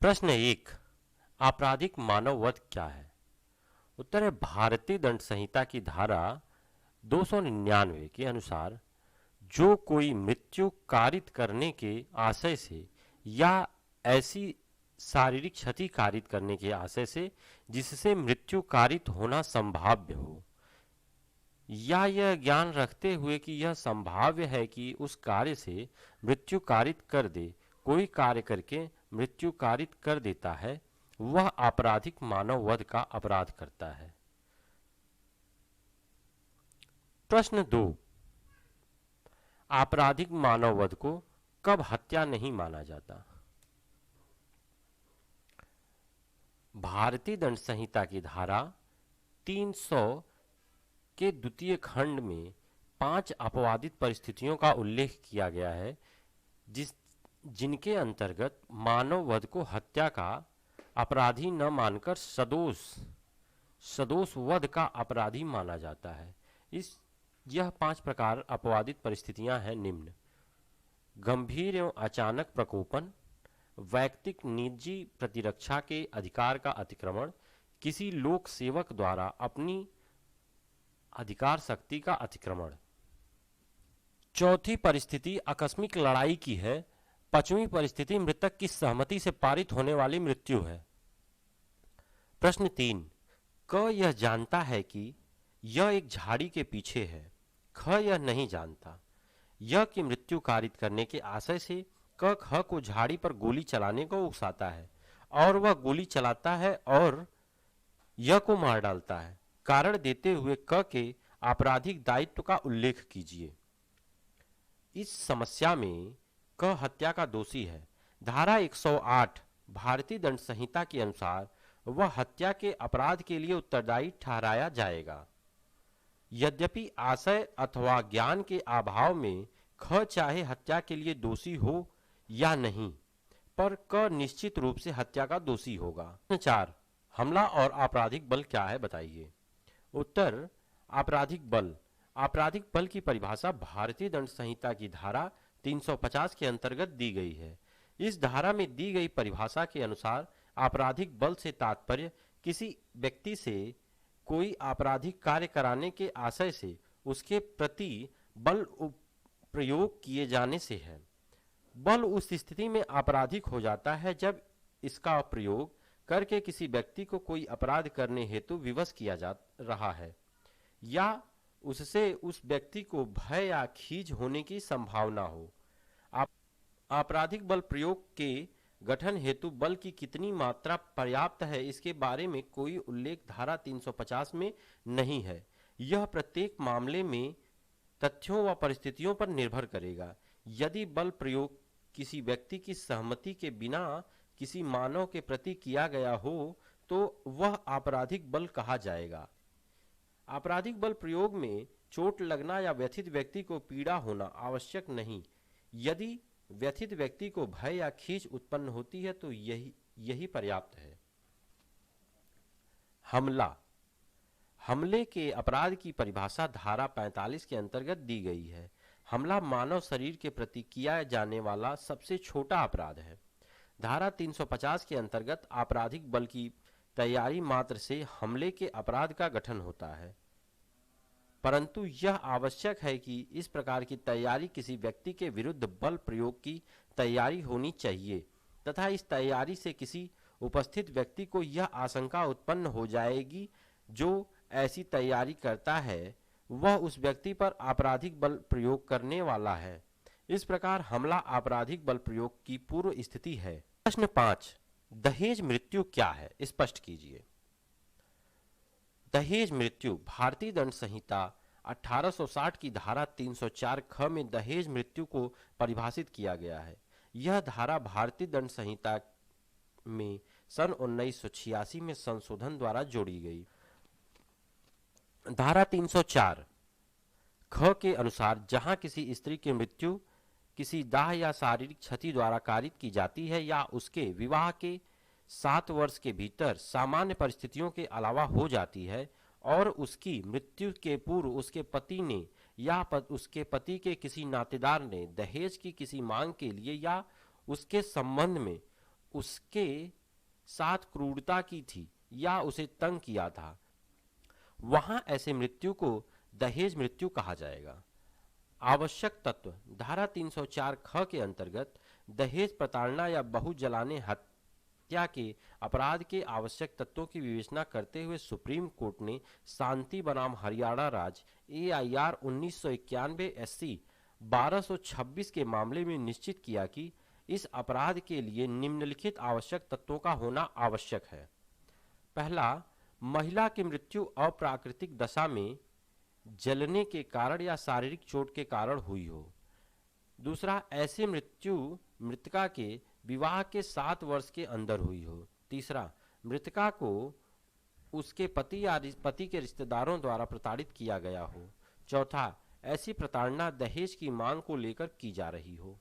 प्रश्न एक, आपराधिक मानव वध क्या है? उत्तर है भारतीय दंड संहिता की धारा 299 के अनुसार जो कोई मृत्यु कारित करने के आशय से या ऐसी शारीरिक क्षति कारित करने के आशय से जिससे मृत्यु कारित होना संभाव्य हो या यह ज्ञान रखते हुए कि यह संभाव्य है कि उस कार्य से मृत्यु कारित कर दे कोई कार्य करके मृत्यु कारित कर देता है, वह आपराधिक मानव वध का अपराध करता है। प्रश्न दो, आपराधिक मानव वध को कब हत्या नहीं माना जाता? भारतीय दंड संहिता की धारा 300 के द्वितीय खंड में 5 अपवादित परिस्थितियों का उल्लेख किया गया है जिनके अंतर्गत मानव वध को हत्या का अपराधी न मानकर सदोष वध का अपराधी माना जाता है। यह 5 प्रकार अपवादित परिस्थितियां हैं निम्न: गंभीर एवं अचानक प्रकोपन, वैयक्तिक निजी प्रतिरक्षा के अधिकार का अतिक्रमण, किसी लोक सेवक द्वारा अपनी अधिकार शक्ति का अतिक्रमण। चौथी परिस्थिति आकस्मिक लड़ाई की है। पांचवी परिस्थिति मृतक की सहमति से पारित होने वाली मृत्यु है। प्रश्न 3, क यह जानता है कि यह एक झाड़ी के पीछे है। ख यह नहीं जानता। यह की मृत्यु कारित करने के आशय से क ख को झाड़ी पर गोली चलाने को उकसाता है और वह गोली चलाता है और यह को मार डालता है। कारण देते हुए क के आपराधिक दायित्व का उल्लेख कीजिए। इस समस्या में क हत्या का दोषी है। धारा 108 भारतीय दंड संहिता के अनुसार वह हत्या के अपराध के लिए उत्तरदायी ठहराया जाएगा। यद्यपि आशय अथवा ज्ञान के अभाव में ख चाहे हत्या के लिए दोषी हो या नहीं, पर क निश्चित रूप से हत्या का दोषी होगा। 4, हमला और आपराधिक बल क्या है बताइए। उत्तर, आपराधिक बल की परिभाषा भारतीय दंड संहिता की धारा 350 के अंतर्गत दी गई है। इस धारा में दी गई परिभाषा के अनुसार आपराधिक बल से तात्पर्य किसी व्यक्ति से कोई आपराधिक कार्य कराने के आशय से उसके प्रति बल प्रयोग किए जाने से है। बल उस स्थिति में आपराधिक हो जाता है जब इसका प्रयोग करके किसी व्यक्ति को कोई अपराध करने हेतु विवश किया जा रहा है या उससे उस व्यक्ति को भय या खींच होने की संभावना हो। आपराधिक बल प्रयोग के गठन हेतु बल की कितनी मात्रा पर्याप्त है इसके बारे में कोई उल्लेख धारा 350 में नहीं है। यह प्रत्येक मामले में तथ्यों व परिस्थितियों पर निर्भर करेगा। यदि बल प्रयोग किसी व्यक्ति की सहमति के बिना किसी मानव के प्रति किया गया हो तो वह आपराधिक बल कहा जाएगा। आपराधिक बल प्रयोग में चोट लगना या व्यथित व्यक्ति को पीड़ा होना आवश्यक नहीं। यदि व्यथित व्यक्ति को भय या खींच उत्पन्न होती है तो यही पर्याप्त है। हमले के अपराध की परिभाषा धारा 45 के अंतर्गत दी गई है। हमला मानव शरीर के प्रति किया जाने वाला सबसे छोटा अपराध है। धारा 350 के अंतर्गत आपराधिक बल की तैयारी मात्र से हमले के अपराध का गठन होता है, परंतु यह आवश्यक है कि इस प्रकार की तैयारी किसी व्यक्ति के विरुद्ध बल प्रयोग की तैयारी होनी चाहिए तथा इस तैयारी से किसी उपस्थित व्यक्ति को यह आशंका उत्पन्न हो जाएगी जो ऐसी तैयारी करता है वह उस व्यक्ति पर आपराधिक बल प्रयोग करने वाला है। इस प्रकार हमला आपराधिक बल प्रयोग की पूर्व स्थिति है। प्रश्न 5, दहेज मृत्यु क्या है स्पष्ट कीजिए। दहेज मृत्यु भारतीय दंड संहिता 1860 की धारा 304 ख में दहेज मृत्यु को परिभाषित किया गया है। यह धारा भारतीय दंड संहिता में सन 1986 में संशोधन द्वारा जोड़ी गई। धारा 304 ख के अनुसार जहां किसी स्त्री की मृत्यु किसी दाह या शारीरिक क्षति द्वारा कारित की जाती है या उसके विवाह के 7 वर्ष के भीतर सामान्य परिस्थितियों के अलावा हो जाती है और उसकी मृत्यु के पूर्व उसके पति ने या उसके पति के किसी नातेदार ने दहेज की किसी मांग के लिए या उसके संबंध में उसके साथ क्रूरता की थी या उसे तंग किया था, वहां ऐसे मृत्यु को दहेज मृत्यु कहा जाएगा। आवश्यक तत्व धारा 304 ख के अंतर्गत दहेज प्रताड़ना या बहु जलाने हत्या के अपराध के आवश्यक तत्वों की विवेचना करते हुए सुप्रीम कोर्ट ने शांति बनाम हरियाणा राज्य AIR 1991 SC 1226 के मामले में निश्चित किया कि इस अपराध के लिए निम्नलिखित आवश्यक तत्वों का होना आवश्यक है। पहला, महिला की मृत्यु अप्राकृतिक दशा में जलने के कारण या शारीरिक चोट के कारण हुई हो। दूसरा, ऐसे मृत्यु मृतका के विवाह के 7 वर्ष के अंदर हुई हो। तीसरा, मृतका को उसके पति या पति के रिश्तेदारों द्वारा प्रताड़ित किया गया हो। चौथा, ऐसी प्रताड़ना दहेज की मांग को लेकर की जा रही हो।